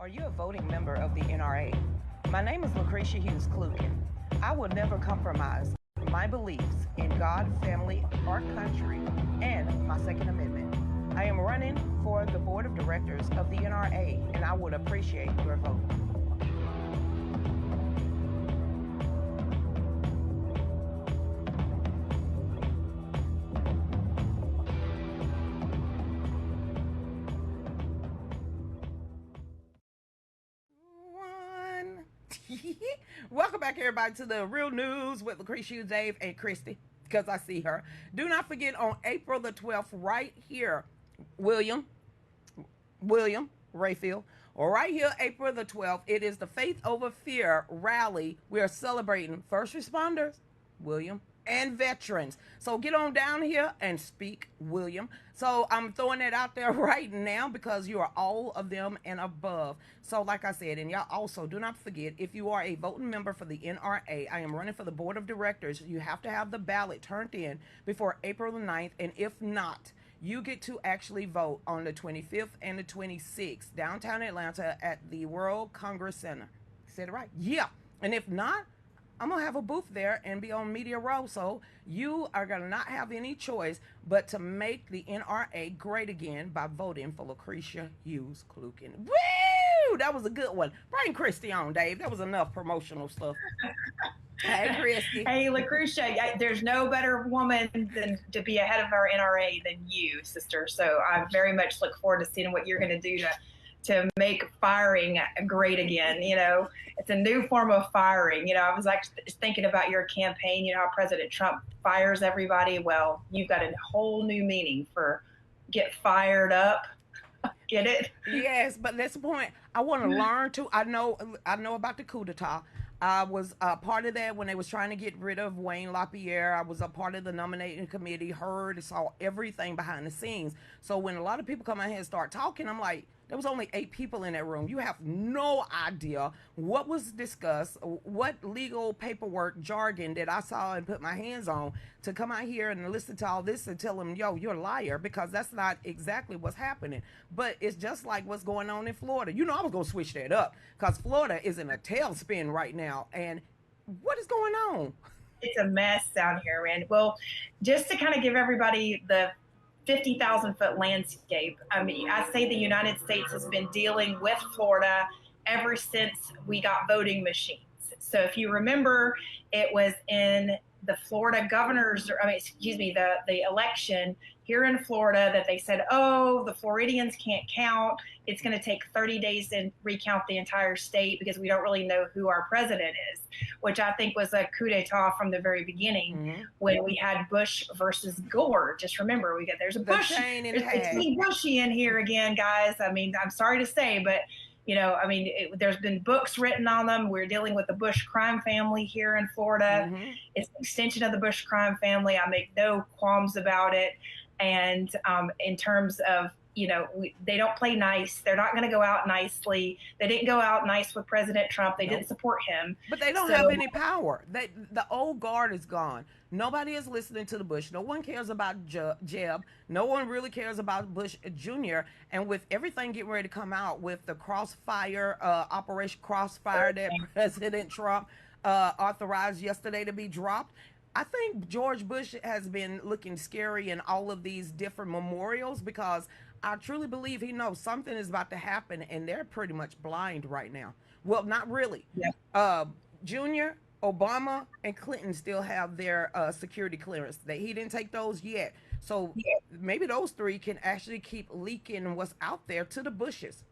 Are you a voting member of the NRA? My name is Lucretia Hughes. I will never compromise my beliefs in God, family, our country, and my Second Amendment. I am running for the board of directors of the NRA, and I would appreciate your vote. Welcome back, everybody, to the Real News with Lucretia, Dave, and Christy, because I see her. Do not forget, on April the 12th, right here, William Rayfield, or right here, April the 12th, it is the Faith Over Fear rally. We are celebrating first responders, William, and veterans. So get on down here and speak, William. So I'm throwing that out there right now because you are all of them and above. So like I said, and y'all also do not forget, if you are a voting member for the NRA, I am running for the board of directors. You have to have the ballot turned in before April the 9th. And if not, you get to actually vote on the 25th and the 26th, downtown Atlanta at the World Congress Center. Said it right? Yeah. And if not, I'm going to have a booth there and be on Media Row. So you are going to not have any choice but to make the NRA great again by voting for Lucretia Hughes Kluken. Woo! That was a good one. Bring Christy on, Dave. That was enough promotional stuff. Hey, Christy. Hey, Lucretia, there's no better woman than to be ahead of our NRA than you, sister. So I very much look forward to seeing what you're going to do to make firing great again. You know, it's a new form of firing. You know, I was actually thinking about your campaign, you know, how President Trump fires everybody. Well, you've got a whole new meaning for get fired up. Get it? Yes, but that's the point. I want to learn too. I know about the coup d'etat. I was part of that when they was trying to get rid of Wayne LaPierre. I was a part of the nominating committee, heard, saw everything behind the scenes. So when a lot of people come out here and start talking, I'm like, there was only 8 people in that room. You have no idea what was discussed, what legal paperwork jargon that I saw and put my hands on to come out here and listen to all this and tell them, yo, you're a liar, because that's not exactly what's happening. But it's just like what's going on in Florida. You know, I was going to switch that up because Florida is in a tailspin right now. And what is going on? It's a mess down here, man. Well, just to kind of give everybody the 50,000 foot landscape. I mean, I say the United States has been dealing with Florida ever since we got voting machines. So if you remember, it was in the Florida governor's, the election here in Florida that they said, oh, the Floridians can't count. It's going to take 30 days to recount the entire state because we don't really know who our president is, which I think was a coup d'etat from the very beginning when we had Bush versus Gore. Just remember, there's a Bush. It's Bushy in here again, guys. I mean, I'm sorry to say, but you know, I mean, there's been books written on them. We're dealing with the Bush crime family here in Florida. It's an extension of the Bush crime family. I make no qualms about it. And in terms of, you know, they don't play nice. They're not going to go out nicely. They didn't go out nice with President Trump. They didn't support him. But they don't have any power. The old guard is gone. Nobody is listening to the Bush. No one cares about Jeb. No one really cares about Bush Jr. And with everything getting ready to come out with the Crossfire, Operation Crossfire that President Trump authorized yesterday to be dropped, I think George Bush has been looking scary in all of these different memorials because I truly believe he knows something is about to happen, and they're pretty much blind right now. Well, not really. Yeah. Junior, Obama, and Clinton still have their security clearance. He didn't take those yet. So maybe those 3 can actually keep leaking what's out there to the Bushes.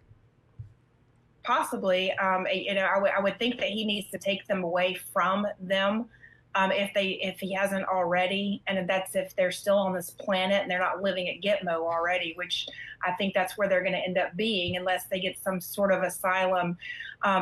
Possibly. You know, I would think that he needs to take them away from them. If he hasn't already, and that's if they're still on this planet and they're not living at Gitmo already, which I think that's where they're going to end up being unless they get some sort of asylum.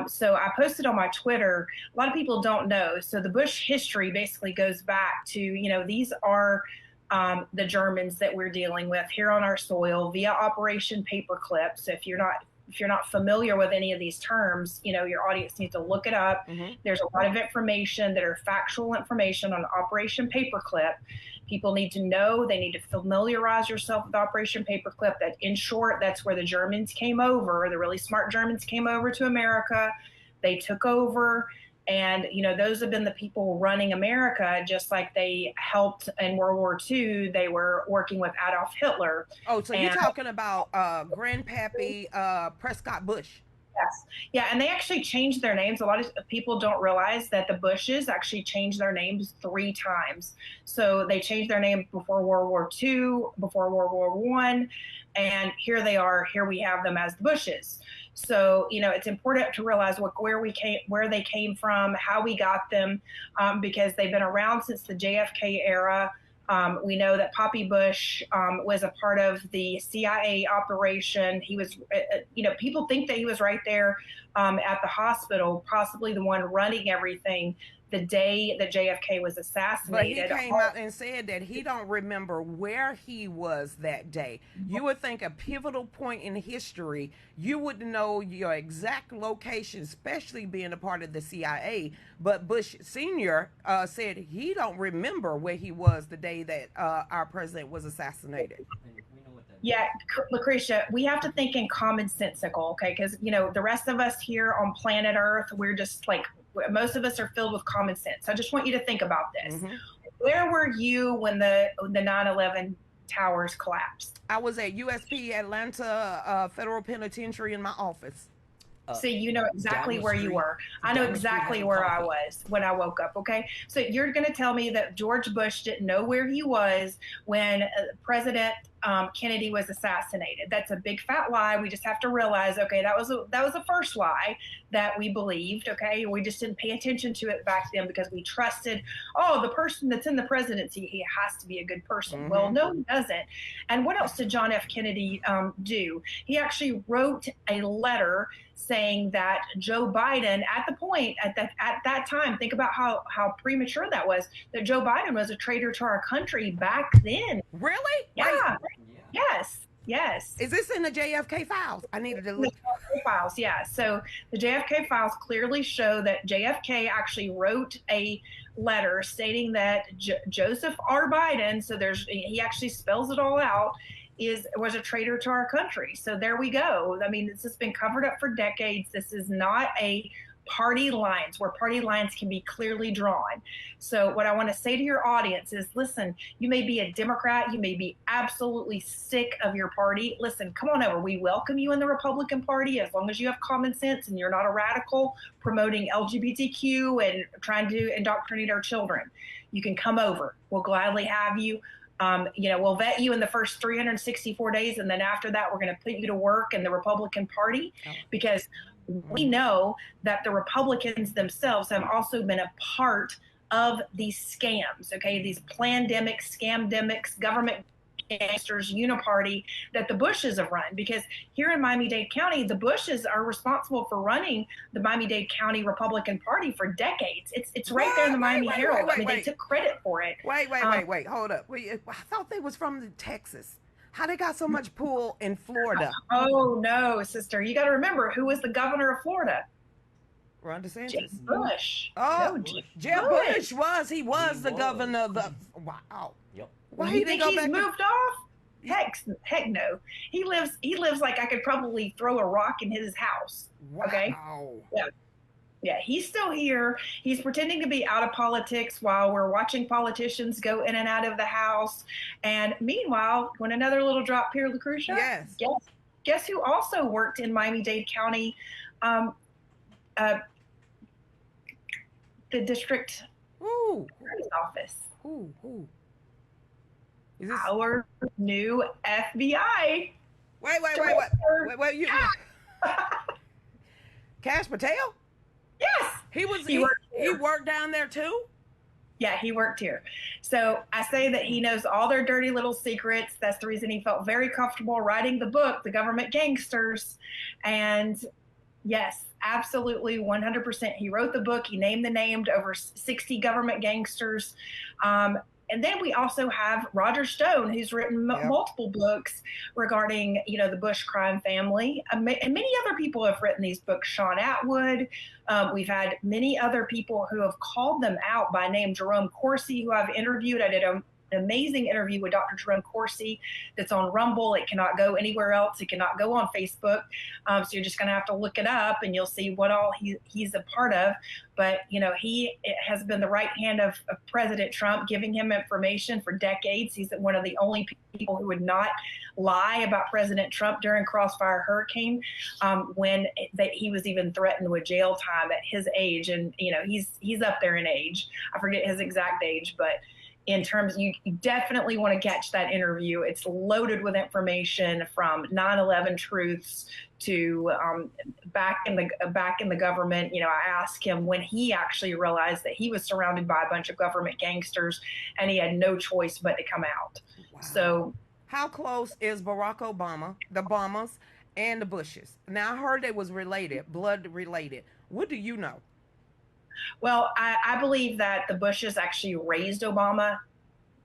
So I posted on my Twitter, a lot of people don't know. So the Bush history basically goes back to, you know, these are the Germans that we're dealing with here on our soil via Operation Paperclip. So if you're not if you're not familiar with any of these terms, your audience needs to look it up. There's a lot of information that are factual information on Operation Paperclip. People need to know, they need to familiarize yourself with Operation Paperclip. That, in short, that's where the Germans came over, the really smart Germans came over to America. They took over, and those have been the people running America, just like they helped in World War II. They were working with Adolf Hitler. Oh, so you're talking about Grandpappy Prescott Bush. Yes. Yeah, and they actually changed their names. A lot of people don't realize that the Bushes actually changed their names 3 times. So they changed their name before World War II, before World War I, and here they are. Here we have them as the Bushes. So it's important to realize where they came from, how we got them, because they've been around since the JFK era. We know that Poppy Bush was a part of the CIA operation. He was, people think that he was right there at the hospital, possibly the one running everything the day that JFK was assassinated. But he came out and said that he don't remember where he was that day. You would think a pivotal point in history, you would know your exact location, especially being a part of the CIA. But Bush Sr. Said he don't remember where he was the day that our president was assassinated. Yeah, Lucretia, we have to think in commonsensical, okay? Because, the rest of us here on planet Earth, we're just like, most of us are filled with common sense. I just want you to think about this. Where were you when the 9/11 towers collapsed? I was at USP Atlanta Federal Penitentiary in my office. So you know exactly where you were. I know exactly where I was when I woke up, okay? So you're going to tell me that George Bush didn't know where he was when President Kennedy was assassinated. That's a big fat lie. We just have to realize, okay, that was the first lie that we believed, okay? We just didn't pay attention to it back then because we trusted, the person that's in the presidency, he has to be a good person. Well, no, he doesn't. And what else did John F. Kennedy do? He actually wrote a letter saying that Joe Biden, at that time, think about how premature that was, that Joe Biden was a traitor to our country back then. Really? Yeah. Yes. Is this in the JFK files? I needed to look. The JFK files, yeah. So the JFK files clearly show that JFK actually wrote a letter stating that Joseph R. Biden, so he actually spells it all out, was a traitor to our country. So there we go. I mean, this has been covered up for decades. This is not a party lines where party lines can be clearly drawn. So what I want to say to your audience is, listen, you may be a Democrat, you may be absolutely sick of your party. Listen, come on over. We welcome you in the Republican Party as long as you have common sense and you're not a radical promoting LGBTQ and trying to indoctrinate our children. You can come over. We'll gladly have you. We'll vet you in the first 364 days, and then after that, we're going to put you to work in the Republican Party, because we know that the Republicans themselves have also been a part of these scams, okay, these plandemics, scamdemics, government gangsters, uniparty that the Bushes have run. Because here in Miami-Dade County, the Bushes are responsible for running the Miami-Dade County Republican Party for decades. It's right there in the Miami Herald. They took credit for it. Wait, hold up. I thought they was from Texas. How they got so much pull in Florida? Oh no, sister, you got to remember who was the governor of Florida. Ron DeSantis. Jeb Bush. Oh, no, Jeb Bush was the governor of the. Wow. Yep. Why he think he's moved off? Heck no. He lives like I could probably throw a rock in his house. Wow. Okay. Yeah, he's still here. He's pretending to be out of politics while we're watching politicians go in and out of the House. And meanwhile, when another little drop here, Lucretia. Yes. Guess who also worked in Miami-Dade County, the district attorney's office. Who? Our new FBI. Wait, you Cash Patel? Yes. He worked down there too? Yeah, he worked here. So I say that he knows all their dirty little secrets. That's the reason he felt very comfortable writing the book, The Government Gangsters. And yes, absolutely, 100%. He wrote the book. He named over 60 government gangsters. And then we also have Roger Stone, who's written multiple books regarding, the Bush crime family. And many other people have written these books. Sean Atwood. We've had many other people who have called them out by name. Jerome Corsi, who I've interviewed. I did an amazing interview with Dr. Jerome Corsi that's on Rumble. It cannot go anywhere else. It cannot go on Facebook. So you're just going to have to look it up and you'll see what all he's a part of. But, he has been the right hand of President Trump, giving him information for decades. He's one of the only people who would not lie about President Trump during Crossfire Hurricane, when he was even threatened with jail time at his age. And, he's up there in age. I forget his exact age, but in terms, you definitely want to catch that interview. It's loaded with information from 9/11 truths to back in the government. I asked him when he actually realized that he was surrounded by a bunch of government gangsters and he had no choice but to come out. Wow. So how close is Barack Obama, the Obamas, and the Bushes? Now, I heard they was related, blood related. What do you know? Well, I believe that the Bushes actually raised Obama.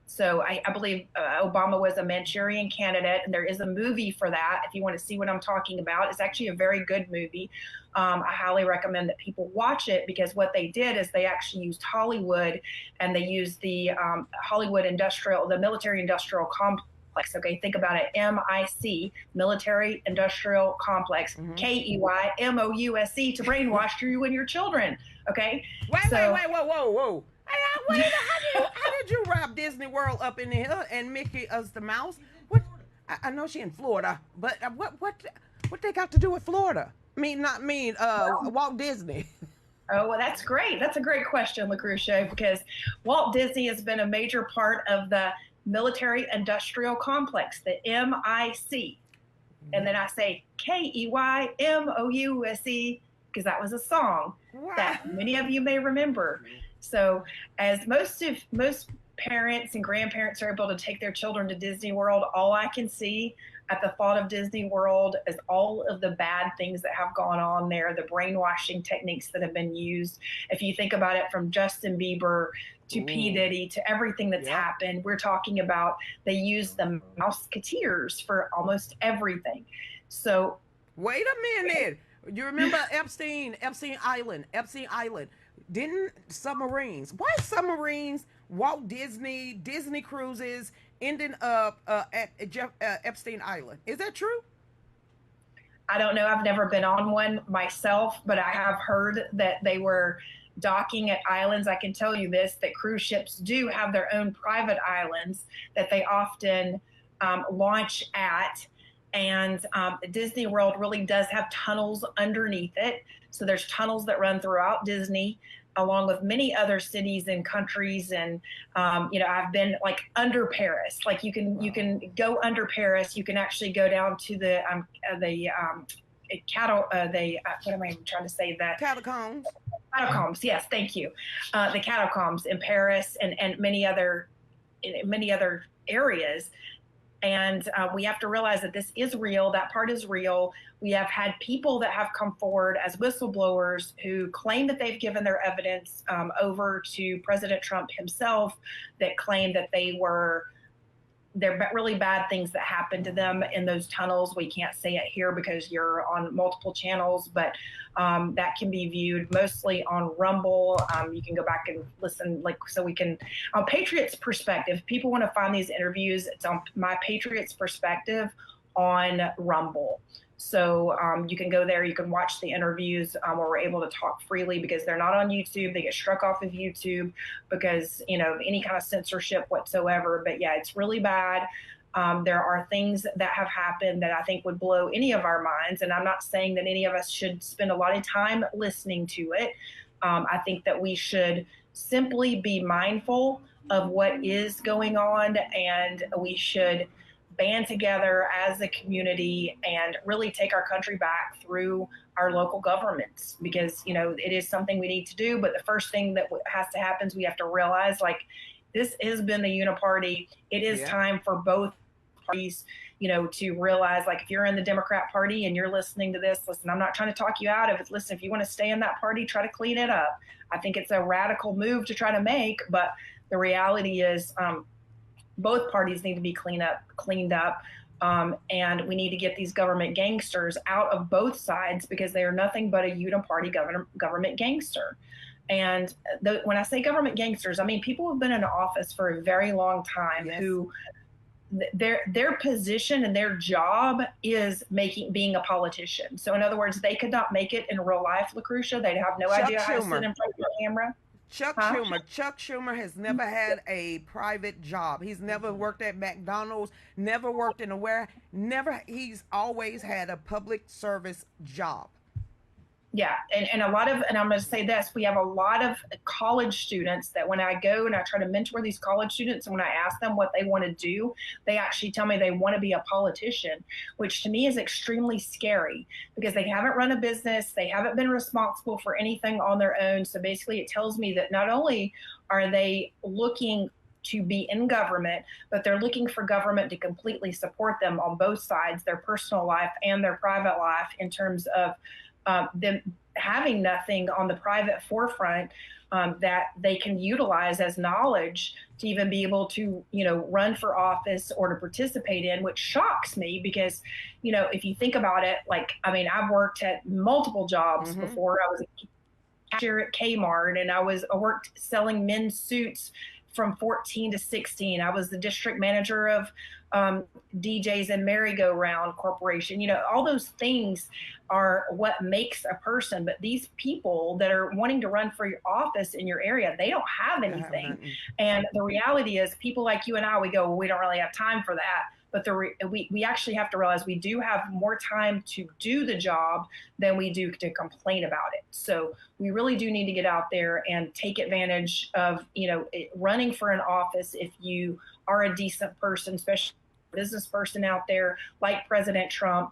So I believe Obama was a Manchurian candidate, and there is a movie for that. If you want to see what I'm talking about, it's actually a very good movie. I highly recommend that people watch it, because what they did is they actually used Hollywood, and they used the the military industrial complex. Okay, think about it. MIC, military industrial complex, KEYMOUSE, to brainwash you and your children. Okay. Wait, whoa. Hey, how did you wrap Disney World up in here and Mickey as the mouse? What? I know she in Florida, but what they got to do with Florida? Walt Disney. Oh, well, that's great. That's a great question, Lucretia, because Walt Disney has been a major part of the military industrial complex, the MIC. And then I say KEYMOUSE, because that was a song that many of you may remember. So as most parents and grandparents are able to take their children to Disney World, all I can see at the thought of Disney World is all of the bad things that have gone on there, the brainwashing techniques that have been used. If you think about it, from Justin Bieber to P. Diddy to everything that's happened, we're talking about they use the Mouseketeers for almost everything. So wait a minute. You remember Epstein Island? Didn't submarines? Why submarines? Walt Disney cruises ending up at Epstein Island. Is that true? I don't know. I've never been on one myself, but I have heard that they were docking at islands. I can tell you this, that cruise ships do have their own private islands that they often launch at. And Disney World really does have tunnels underneath it. So there's tunnels that run throughout Disney, along with many other cities and countries. And, I've been like under Paris, like you can go under Paris. You can actually go down to the catacombs. Catacombs. Yes. Thank you. The catacombs in Paris and many other areas. And we have to realize that this is real. That part is real. We have had people that have come forward as whistleblowers who claim that they've given their evidence over to President Trump himself, that claim that they're really bad things that happened to them in those tunnels. We can't say it here because you're on multiple channels, but that can be viewed mostly on Rumble. You can go back and listen, so we can, on Patriots Perspective, people want to find these interviews. It's on My Patriots Perspective on Rumble. So you can go there, you can watch the interviews where we're able to talk freely, because they're not on YouTube. They get struck off of YouTube because, any kind of censorship whatsoever. But yeah, it's really bad. There are things that have happened that I think would blow any of our minds. And I'm not saying that any of us should spend a lot of time listening to it. I think that we should simply be mindful of what is going on, and we should band together as a community and really take our country back through our local governments, because, it is something we need to do. But the first thing that has to happen is we have to realize, this has been the uniparty. It is time for both parties, to realize, if you're in the Democrat Party and you're listening to this, listen, I'm not trying to talk you out of it. Listen, if you want to stay in that party, try to clean it up. I think it's a radical move to try to make, but The reality is both parties need to be cleaned up. And we need to get these government gangsters out of both sides because they are nothing but a uniparty government gangster. And when I say government gangsters, I mean people who have been in office for a very long time, yes, who their position and their job is being a politician. So in other words, they could not make it in real life, Lucretia. They'd have no idea how to sit in front of the camera. Chuck Schumer has never had a private job. He's never worked at McDonald's, never worked in a warehouse, he's always had a public service job. Yeah, and I'm going to say this, we have a lot of college students that when I go and I try to mentor these college students, and when I ask them what they want to do, they actually tell me they want to be a politician, which to me is extremely scary because they haven't run a business, they haven't been responsible for anything on their own. So basically it tells me that not only are they looking to be in government, but they're looking for government to completely support them on both sides, their personal life and their private life, in terms of them having nothing on the private forefront that they can utilize as knowledge to even be able to, run for office or to participate in, which shocks me because, if you think about it, I've worked at multiple jobs before. I was a cashier at Kmart, and I worked selling men's suits from 14 to 16. I was the district manager of DJs and Merry-Go-Round Corporation. All those things are what makes a person. But these people that are wanting to run for your office in your area, they don't have anything. And the reality is people like you and I, we go, well, we don't really have time for that. But we actually have to realize we do have more time to do the job than we do to complain about it. So we really do need to get out there and take advantage of, running for an office if you are a decent person, especially a business person out there like President Trump.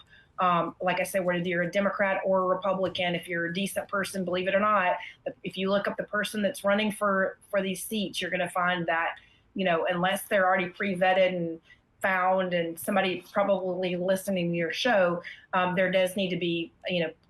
Like I said, whether you're a Democrat or a Republican, if you're a decent person, believe it or not, if you look up the person that's running for these seats, you're going to find that, unless they're already pre-vetted and found and somebody probably listening to your show, there does need to be,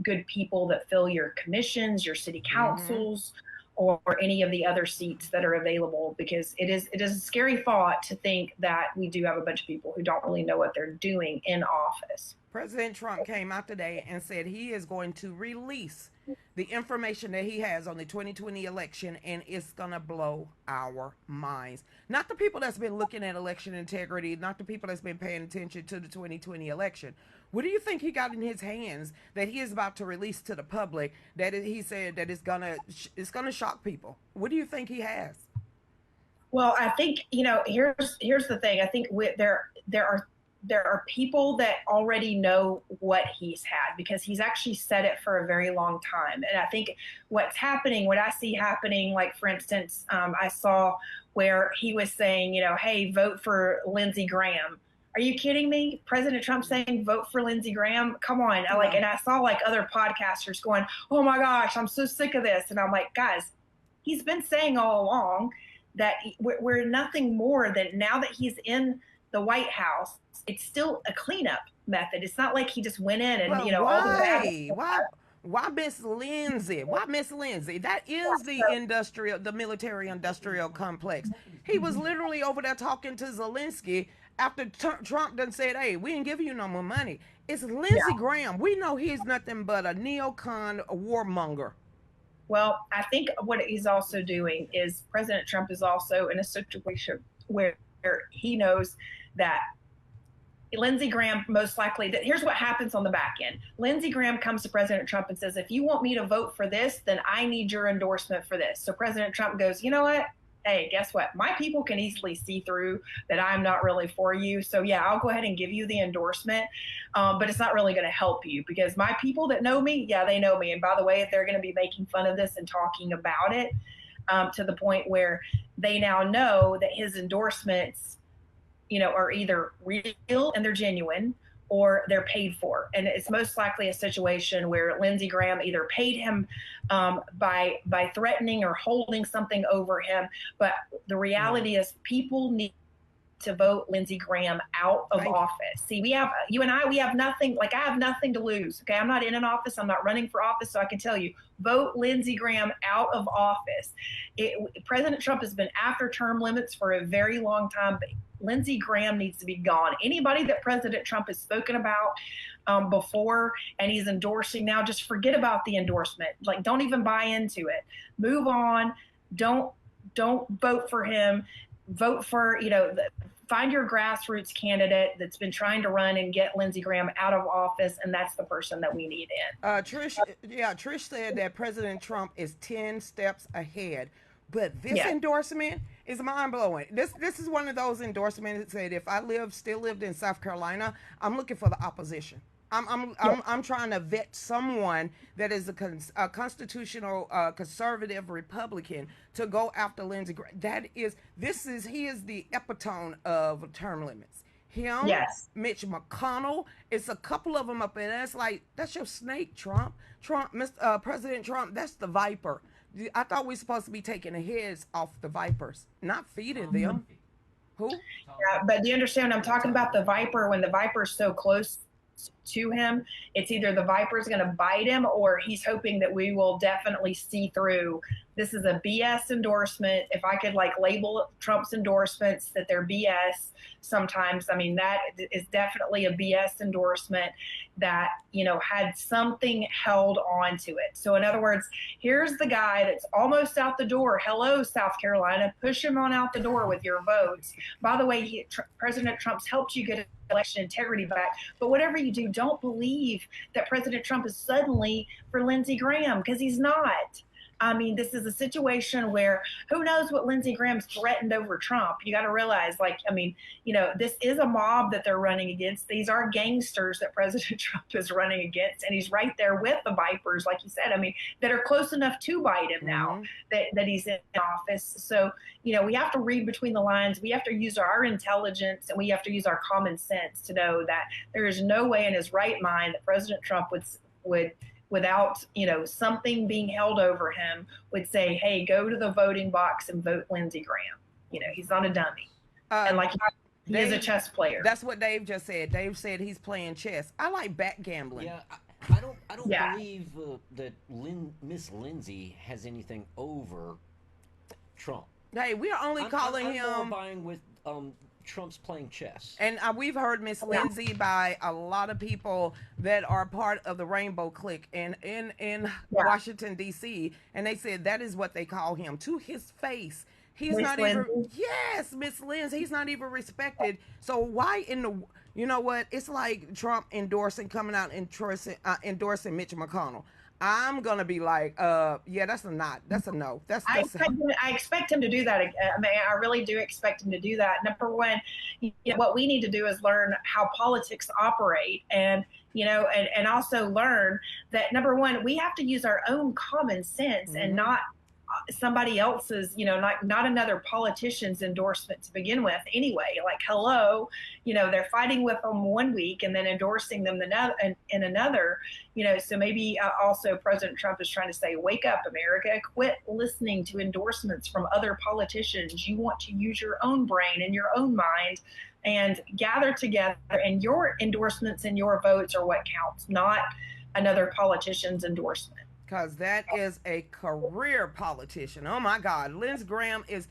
good people that fill your commissions, your city councils, or any of the other seats that are available, because it is a scary thought to think that we do have a bunch of people who don't really know what they're doing in office. President Trump came out today and said he is going to release the information that he has on the 2020 election, and it's going to blow our minds. Not the people that's been looking at election integrity, not the people that's been paying attention to the 2020 election. What do you think he got in his hands that he is about to release to the public that he said that it's gonna shock people? What do you think he has? Well, I think, here's the thing. I think there are people that already know what he's had because he's actually said it for a very long time. And I think what I see happening, like, for instance, I saw where he was saying, hey, vote for Lindsey Graham. Are you kidding me? President Trump saying vote for Lindsey Graham? Come on. And I saw other podcasters going, oh my gosh, I'm so sick of this. And I'm like, guys, he's been saying all along that we're nothing more than, now that he's in the White House, it's still a cleanup method. It's not like he just went in and, all the bad. Why Miss Lindsay? Why Miss Lindsay? That is the military industrial complex. He was literally over there talking to Zelensky after Trump done said, hey, we ain't giving you no more money. It's Lindsey Graham. We know he's nothing but a neocon warmonger. Well, I think what he's also doing is President Trump is also in a situation where he knows that Lindsey Graham most likely, here's what happens on the back end. Lindsey Graham comes to President Trump and says, if you want me to vote for this, then I need your endorsement for this. So President Trump goes, you know what? Hey, guess what? My people can easily see through that I'm not really for you. So yeah, I'll go ahead and give you the endorsement. But it's not really going to help you because my people that know me, yeah, they know me. And by the way, they're going to be making fun of this and talking about it to the point where they now know that his endorsements, are either real and they're genuine, or they're paid for. And it's most likely a situation where Lindsey Graham either paid him by threatening or holding something over him. But the reality is people need to vote Lindsey Graham out of office. See, you and I have nothing, like I have nothing to lose. Okay. I'm not in an office. I'm not running for office. So I can tell you, vote Lindsey Graham out of office. President Trump has been after term limits for a very long time, but Lindsey Graham needs to be gone. Anybody that President Trump has spoken about before and he's endorsing now, just forget about the endorsement. Like, don't even buy into it. Move on. Don't vote for him. Vote for, find your grassroots candidate that's been trying to run and get Lindsey Graham out of office, and that's the person that we need in. Trish said that President Trump is 10 steps ahead. But this endorsement is mind-blowing. This is one of those endorsements that said if I still lived in South Carolina, I'm looking for the opposition. I'm trying to vet someone that is a constitutional conservative Republican to go after Lindsey Graham. He is the epitome of term limits. Him, Mitch McConnell, it's a couple of them up in there. It's like, that's your snake, Trump, President Trump. That's the viper. I thought we were supposed to be taking the heads off the vipers, not feeding them. Who? Yeah, but do you understand? I'm talking about the viper. When the viper's so close to him, it's either the viper's going to bite him or he's hoping that we will definitely see through. This is a BS endorsement. If I could label Trump's endorsements that they're BS sometimes, I mean, that is definitely a BS endorsement that, had something held on to it. So in other words, here's the guy that's almost out the door. Hello, South Carolina, push him on out the door with your votes. By the way, President Trump's helped you get election integrity back. But whatever you do, don't believe that President Trump is suddenly for Lindsey Graham, because he's not. I mean, this is a situation where who knows what Lindsey Graham's threatened over Trump. You got to realize, this is a mob that they're running against. These are gangsters that President Trump is running against. And he's right there with the vipers, like you said, that are close enough to bite him now that he's in office. So, we have to read between the lines. We have to use our intelligence and we have to use our common sense to know that there is no way in his right mind that President Trump would without, something being held over him, would say, hey, go to the voting box and vote Lindsey Graham. He's not a dummy. And he is a chess player. That's what Dave just said. Dave said he's playing chess. I like backgammling. Yeah, I don't believe that Miss Lindsay has anything over Trump. Hey, we are only calling him. I'm more buying with Trump's playing chess. And we've heard Miss Lindsay by a lot of people that are part of the Rainbow Clique in Washington, D.C., and they said that is what they call him. To his face, he's not even, Miss Lindsay, he's not even respected. So why in the, it's like Trump coming out endorsing Mitch McConnell. I'm going to be like, that's a not. That's a no. I expect him to do that. I really do expect him to do that. Number one, what we need to do is learn how politics operate and also learn that, number one, we have to use our own common sense and not somebody else's, not another politician's endorsement to begin with anyway. Hello, they're fighting with them one week and then endorsing them in another, so maybe also President Trump is trying to say, wake up, America, quit listening to endorsements from other politicians. You want to use your own brain and your own mind and gather together, and your endorsements and your votes are what counts, not another politician's endorsement. Because that is a career politician. Oh my God, Lindsey Graham he's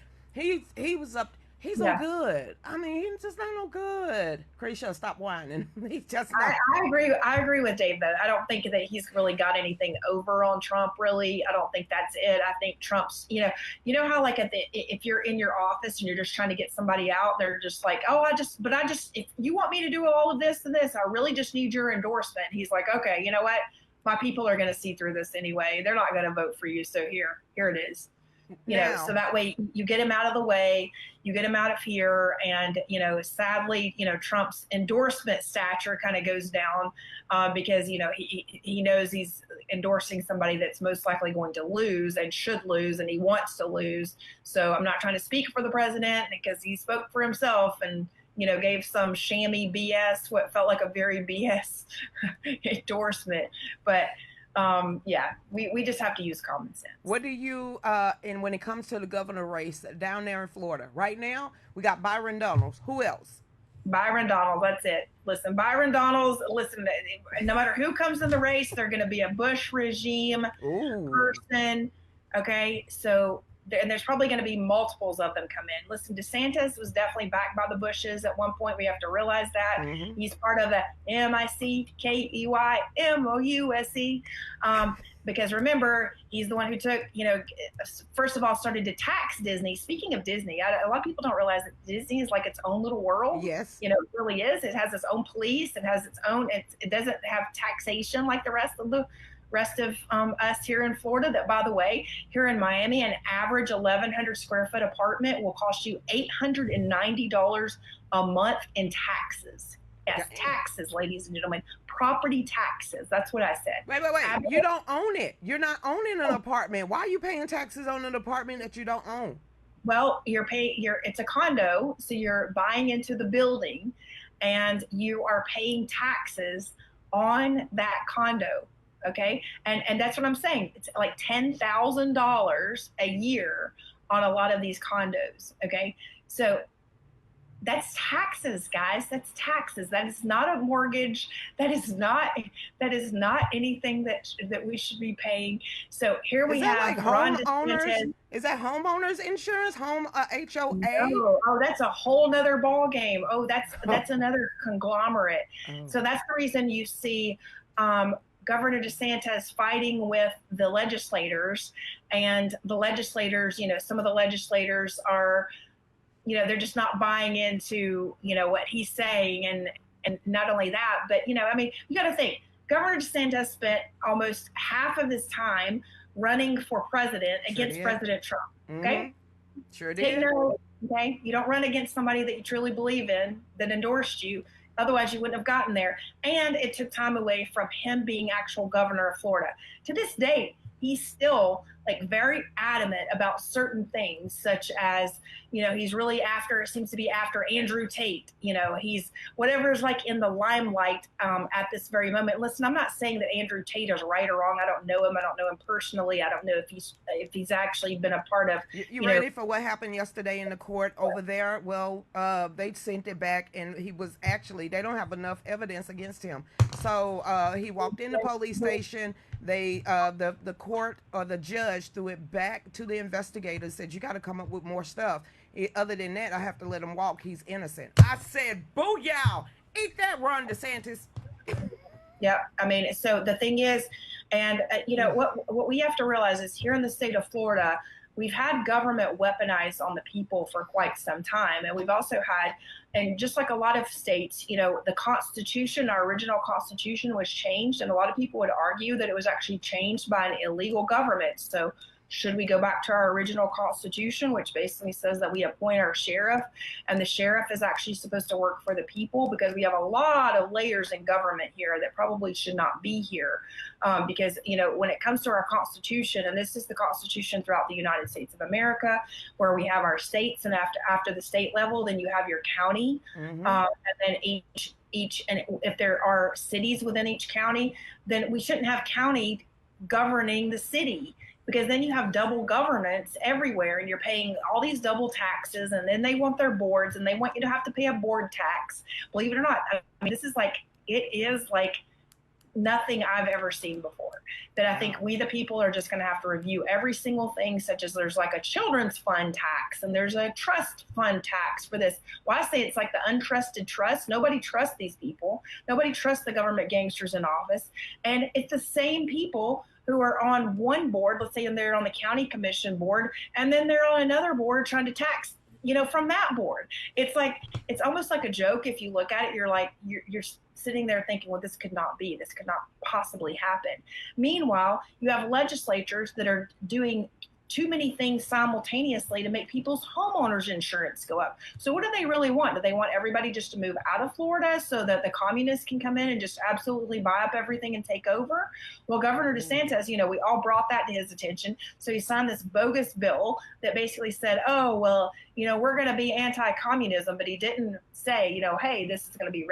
no good. I mean, he's just not no good. Christi, stop whining. He's just not. I agree with Dave though. I don't think that he's really got anything over on Trump. Really, I don't think that's it. I think Trump's, how if you're in your office and you're just trying to get somebody out, they're just like, if you want me to do all of this and this, I really just need your endorsement. He's like, okay, you know what? My people are going to see through this anyway. They're not going to vote for you. So here it is. So that way you get him out of the way, you get him out of here. And, sadly, Trump's endorsement stature kind of goes down because, he knows he's endorsing somebody that's most likely going to lose and should lose, and he wants to lose. So I'm not trying to speak for the president because he spoke for himself and, gave some shammy BS, what felt like a very BS endorsement. But Yeah, we just have to use common sense. What do you, and when it comes to the governor race down there in Florida, right now, we got Byron Donalds. Who else? Byron Donalds, that's it. Listen, Byron Donalds, listen, no matter who comes in the race, they're going to be a Bush regime person. Okay, so and there's probably going to be multiples of them come in. Listen, DeSantis was definitely backed by the Bushes at one point. We have to realize that. He's part of the MICKEYMOUSE. Because remember, he's the one who took, first of all, started to tax Disney. Speaking of Disney, a lot of people don't realize that Disney is like its own little world. Yes. It really is. It has its own police. It has its own, it doesn't have taxation like the rest of us here in Florida. That, by the way, here in Miami, an average 1,100 square foot apartment will cost you $890 a month in taxes. Yes, taxes, ladies and gentlemen. Property taxes. That's what I said. Wait. You don't own it. You're not owning an apartment. Why are you paying taxes on an apartment that you don't own? Well, it's a condo, so you're buying into the building and you are paying taxes on that condo. Okay. And that's what I'm saying. It's like $10,000 a year on a lot of these condos. Okay. So that's taxes, guys. That's taxes. That is not a mortgage. That is not anything that we should be paying. So here we have like homeowners. Is that homeowners insurance? Home HOA? No. Oh, that's a whole nother ball game. Oh, that's another conglomerate. So that's the reason you see Governor DeSantis fighting with the legislators, and the legislators, some of the legislators are, they're just not buying into, what he's saying. And not only that, but, you got to think, Governor DeSantis spent almost half of his time running for president against President Trump. Okay. Sure did. Okay. You don't run against somebody that you truly believe in, that endorsed you. Otherwise, you wouldn't have gotten there. And it took time away from him being actual governor of Florida. To this day, he's still very adamant about certain things, such as, he's really seems to be after Andrew Tate. He's whatever's in the limelight at this very moment. Listen, I'm not saying that Andrew Tate is right or wrong. I don't know him. I don't know him personally. I don't know if he's actually been a part of. You ready for what happened yesterday in the court over there? Well, they sent it back, and they don't have enough evidence against him. So he walked in the police station. The court or the judge threw it back to the investigators, said, you got to come up with more stuff. Other than that, I have to let him walk. He's innocent. I said, booyah! Eat that, Ron DeSantis. Yeah, so the thing is, and what we have to realize is here in the state of Florida, we've had government weaponized on the people for quite some time. And we've also had, and just like a lot of states, the Constitution, our original Constitution was changed. And a lot of people would argue that it was actually changed by an illegal government. So should we go back to our original Constitution, which basically says that we appoint our sheriff, and the sheriff is actually supposed to work for the people? Because we have a lot of layers in government here that probably should not be here. Because, when it comes to our Constitution, and this is the Constitution throughout the United States of America, where we have our states, and after the state level, then you have your county, and then each, and if there are cities within each county, then we shouldn't have county governing the city, because then you have double governance everywhere, and you're paying all these double taxes, and then they want their boards, and they want you to have to pay a board tax. Believe it or not, this is it is nothing I've ever seen before. That I think we the people are just going to have to review every single thing, such as there's a children's fund tax, and there's a trust fund tax for this. Well, I say it's like the untrusted trust. Nobody trusts these people. Nobody trusts the government gangsters in office. And it's the same people who are on one board, let's say, and they're on the county commission board, and then they're on another board trying to tax, from that board. It's almost like a joke. If you look at it, you're sitting there thinking, well, this could not be, this could not possibly happen. Meanwhile, you have legislatures that are doing too many things simultaneously to make people's homeowners insurance go up. So what do they really want? Do they want everybody just to move out of Florida so that the communists can come in and just absolutely buy up everything and take over? Well, Governor DeSantis, we all brought that to his attention. So he signed this bogus bill that basically said, oh, well, we're going to be anti-communism, but he didn't say, hey, this is going to be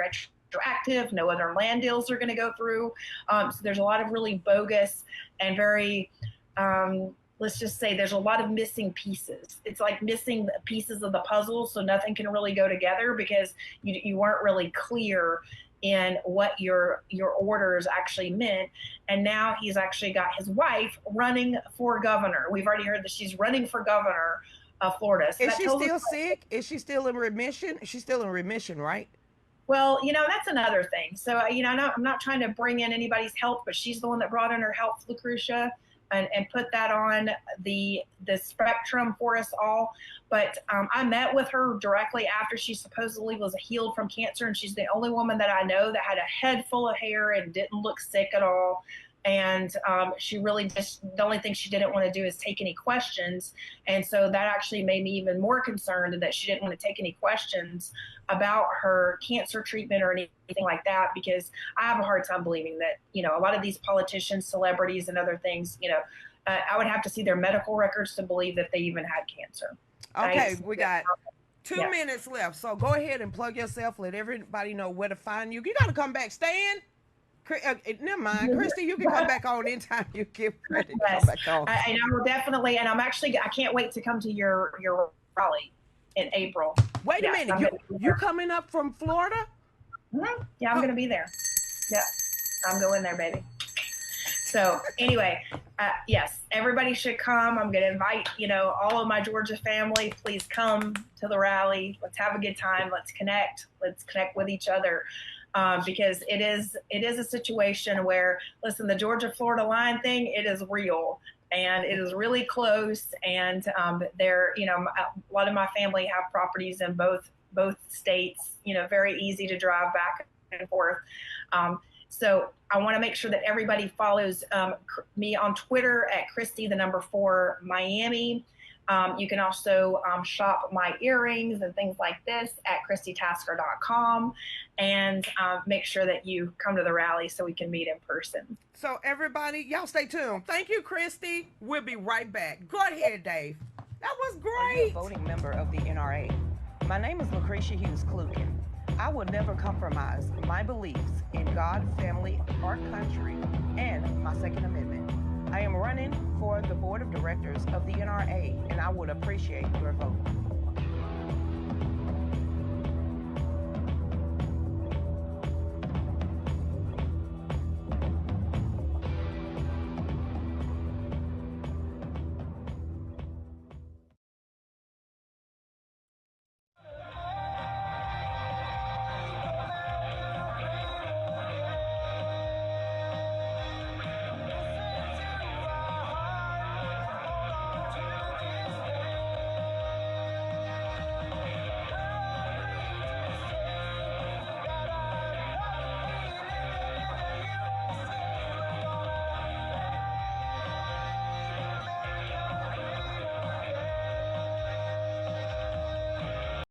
retroactive. No other land deals are going to go through. So there's a lot of really bogus and very, let's just say there's a lot of missing pieces. It's like missing pieces of the puzzle, so nothing can really go together because you weren't really clear in what your orders actually meant. And now he's actually got his wife running for governor. We've already heard that she's running for governor of Florida. So is she still sick? Is she still in remission? She's still in remission, right? Well, that's another thing. So, I'm not trying to bring in anybody's health, but she's the one that brought in her health, Lucretia, and put that on the spectrum for us all. But I met with her directly after she supposedly was healed from cancer, and she's the only woman that I know that had a head full of hair and didn't look sick at all. And she really just, the only thing she didn't want to do is take any questions. And so that actually made me even more concerned that she didn't want to take any questions about her cancer treatment or anything like that, because I have a hard time believing that, a lot of these politicians, celebrities, and other things, I would have to see their medical records to believe that they even had cancer. Okay, right? we got 2 minutes left. So go ahead and plug yourself. Let everybody know where to find you. You got to come back. Stay in. Never mind, Christi, you can come back on anytime you give credit. Yes. Come back on. And I will definitely, and I can't wait to come to your rally in April. Wait a minute, you coming up from Florida? Mm-hmm. Yeah, I'm going to be there. Yeah, I'm going there, baby. So anyway, yes, everybody should come. I'm going to invite, all of my Georgia family. Please come to the rally. Let's have a good time. Let's connect. Let's connect with each other. Because it is a situation where, listen, the Georgia-Florida line thing, it is real and it is really close. And there, a lot of my family have properties in both states. Very easy to drive back and forth. So I want to make sure that everybody follows me on Twitter at Christi4 Miami. You can also shop my earrings and things like this at ChristiTasker.com, and make sure that you come to the rally so we can meet in person. So everybody, y'all stay tuned. Thank you, Christi. We'll be right back. Go ahead, Dave. That was great. Are you a voting member of the NRA? My name is Lucretia Hughes. I will never compromise my beliefs in God, family, our country, and my Second Amendment. I am running for the board of directors of the NRA, and I would appreciate your vote.